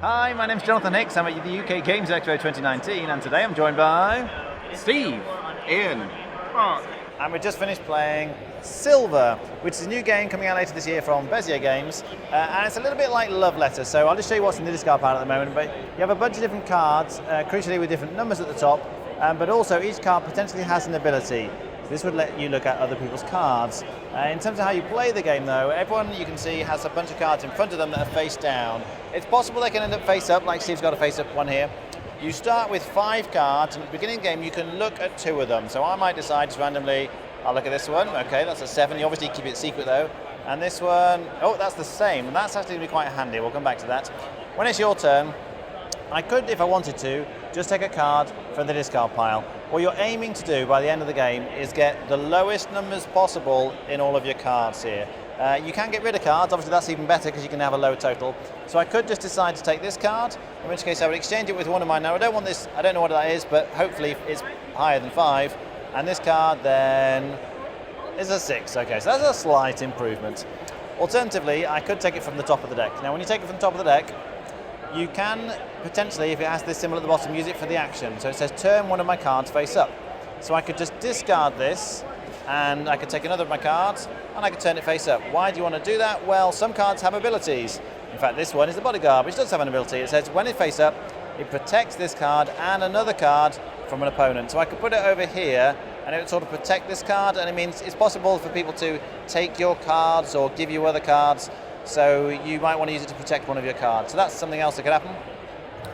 Hi, my name's Jonathan Hicks. I'm at the UK Games Expo 2019, and today I'm joined by Steve, Ian, Mark. And we just finished playing Silver, which is a new game coming out later this year from Bezier Games, and it's a little bit like Love Letter. So I'll just show you what's in the discard pile at the moment. But you have a bunch of different cards, crucially with different numbers at the top, but also each card potentially has an ability. This would let you look at other people's cards. In terms of how you play the game though, everyone you can see has a bunch of cards in front of them that are face down. It's possible they can end up face up, like Steve's got a face up one here. You start with 5 cards, and at the beginning of the game you can look at 2 of them. So I might decide just randomly, I'll look at this one, okay, that's a 7. You obviously keep it secret though. And this one, oh, that's the same. That's actually going to be quite handy, we'll come back to that. When it's your turn, I could, if I wanted to, just take a card from the discard pile. What you're aiming to do by the end of the game is get the lowest numbers possible in all of your cards here. You can get rid of cards, obviously that's even better because you can have a lower total. So I could just decide to take this card, in which case I would exchange it with one of mine. Now I don't want this, I don't know what that is, but hopefully it's higher than 5. And this card then is a 6. Okay, so that's a slight improvement. Alternatively, I could take it from the top of the deck. Now when you take it from the top of the deck, you can potentially, if it has this symbol at the bottom, use it for the action. So it says turn one of my cards face up. So I could just discard this, and I could take another of my cards, and I could turn it face up. Why do you want to do that? Well, some cards have abilities. In fact, this one is the Bodyguard, which does have an ability. It says when it's face up, it protects this card and another card from an opponent. So I could put it over here, and it would sort of protect this card, and it means it's possible for people to take your cards or give you other cards. So you might want to use it to protect one of your cards. So that's something else that could happen.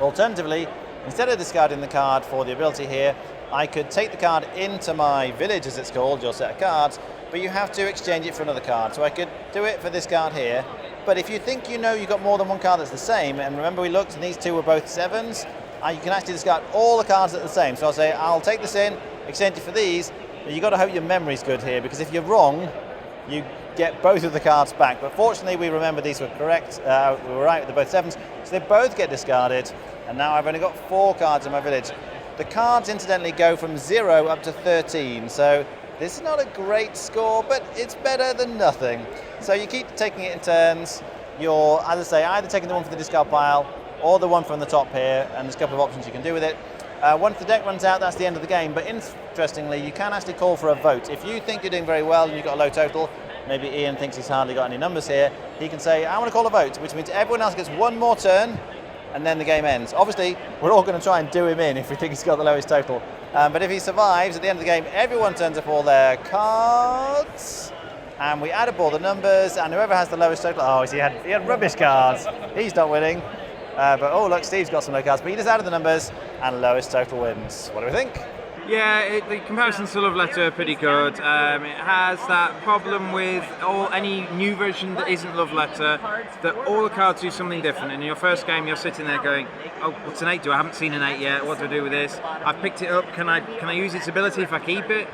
Alternatively, instead of discarding the card for the ability here, I could take the card into my village, as it's called, your set of cards, but you have to exchange it for another card. So I could do it for this card here, but if you think you know you've got more than one card that's the same, and remember we looked and these 2 were both 7s, you can actually discard all the cards that are the same. So I'll say, I'll take this in, exchange it for these, but you've got to hope your memory's good here, because if you're wrong, you get both of the cards back. But fortunately we remember these were correct, we were right, they're both 7s, so they both get discarded, and now I've only got 4 cards in my village. The cards incidentally go from 0 up to 13, so this is not a great score, but it's better than nothing. So you keep taking it in turns. You're, as I say, either taking the one from the discard pile or the one from the top here, and there's a couple of options you can do with it. Once the deck runs out, that's the end of the game, but interestingly, you can actually call for a vote. If you think you're doing very well and you've got a low total, maybe Ian thinks he's hardly got any numbers here, he can say, I want to call a vote, which means everyone else gets one more turn, and then the game ends. Obviously, we're all going to try and do him in if we think he's got the lowest total. But if he survives, at the end of the game, everyone turns up all their cards, and we add up all the numbers, and whoever has the lowest total, oh, he had rubbish cards. He's not winning. But oh, look, Steve's got some low cards, but he just added the numbers, and lowest total wins. What do we think? Yeah, the comparisons to Love Letter are pretty good. It has that problem with any new version that isn't Love Letter, that all the cards do something different. In your first game, you're sitting there going, oh, what's an 8 do? I haven't seen an 8 yet. What do I do with this? I've picked it up. Can I use its ability if I keep it?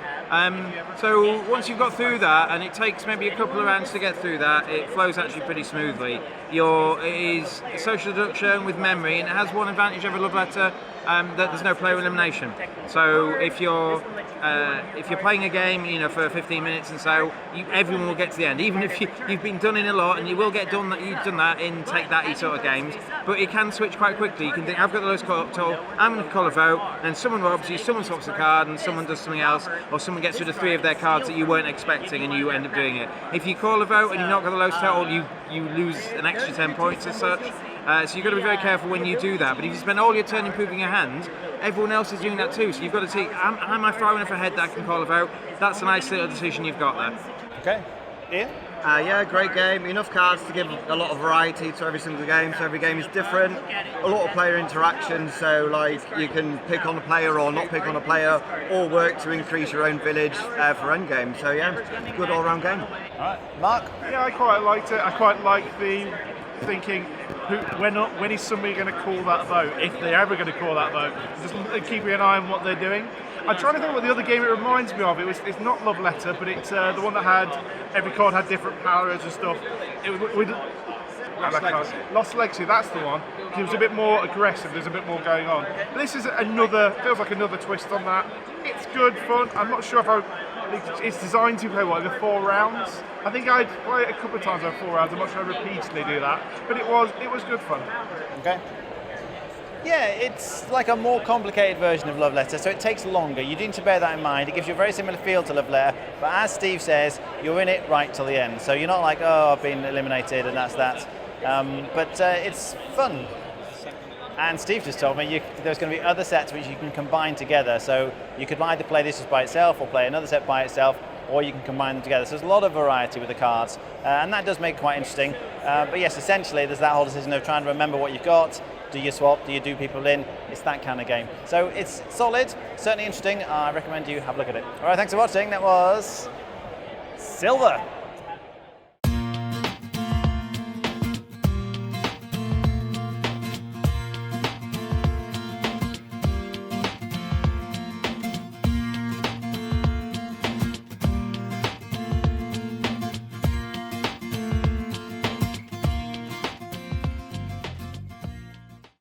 So once you've got through that, and it takes maybe a couple of rounds to get through that, it flows actually pretty smoothly. It is social deduction with memory, and it has one advantage over Love Letter, that there's no player elimination. So if you're playing a game, for 15 minutes and so, everyone will get to the end, even if you've been done in a lot, and you will get done. You've done that in take that sort of games, but it can switch quite quickly. You can think, I've got the lowest total, I'm going to call a vote, and someone robs you, someone swaps a card, and someone does something else, or someone gets rid of 3 of their cards that you weren't expecting, and you end up doing it. If you call a vote and you've not got the lowest total, you lose an extra 10 points as such. So you've got to be very careful when you do that. But if you spend all your turn improving your hand, everyone else is doing that too. So you've got to see, am I far enough ahead that I can call a vote? That's a nice little decision you've got there. Okay, Ian? Yeah, great game. Enough cards to give a lot of variety to every single game, so every game is different. A lot of player interaction, so like you can pick on a player or not pick on a player, or work to increase your own village for endgame. So yeah, good all-round game. All right, Mark? Yeah, I quite liked it. I quite like the thinking, when is somebody going to call that vote, if they're ever going to call that vote, just keeping an eye on what they're doing. I'm trying to think what the other game it reminds me of. It's not Love Letter, but it's the one that had, every card had different powers and stuff. Lost Legacy, that's the one. It was a bit more aggressive, there's a bit more going on. But this is feels like another twist on that. It's good fun. I'm not sure if it's designed to play over 4 rounds. I think I'd play it a couple of times over 4 rounds. I'm not sure I repeatedly do that, but it was good fun. Okay, Yeah, it's like a more complicated version of Love Letter, so it takes longer. You need to bear that in mind. It gives you a very similar feel to Love Letter, but as Steve says, you're in it right till the end. So you're not like, oh, I've been eliminated and that's that. But it's fun. And Steve just told me there's going to be other sets which you can combine together. So you could either play this just by itself or play another set by itself, or you can combine them together. So there's a lot of variety with the cards, and that does make it quite interesting. But yes, essentially there's that whole decision of trying to remember what you've got. Do you swap? Do you do people in? It's that kind of game. So it's solid, certainly interesting. I recommend you have a look at it. All right, thanks for watching. That was Silver.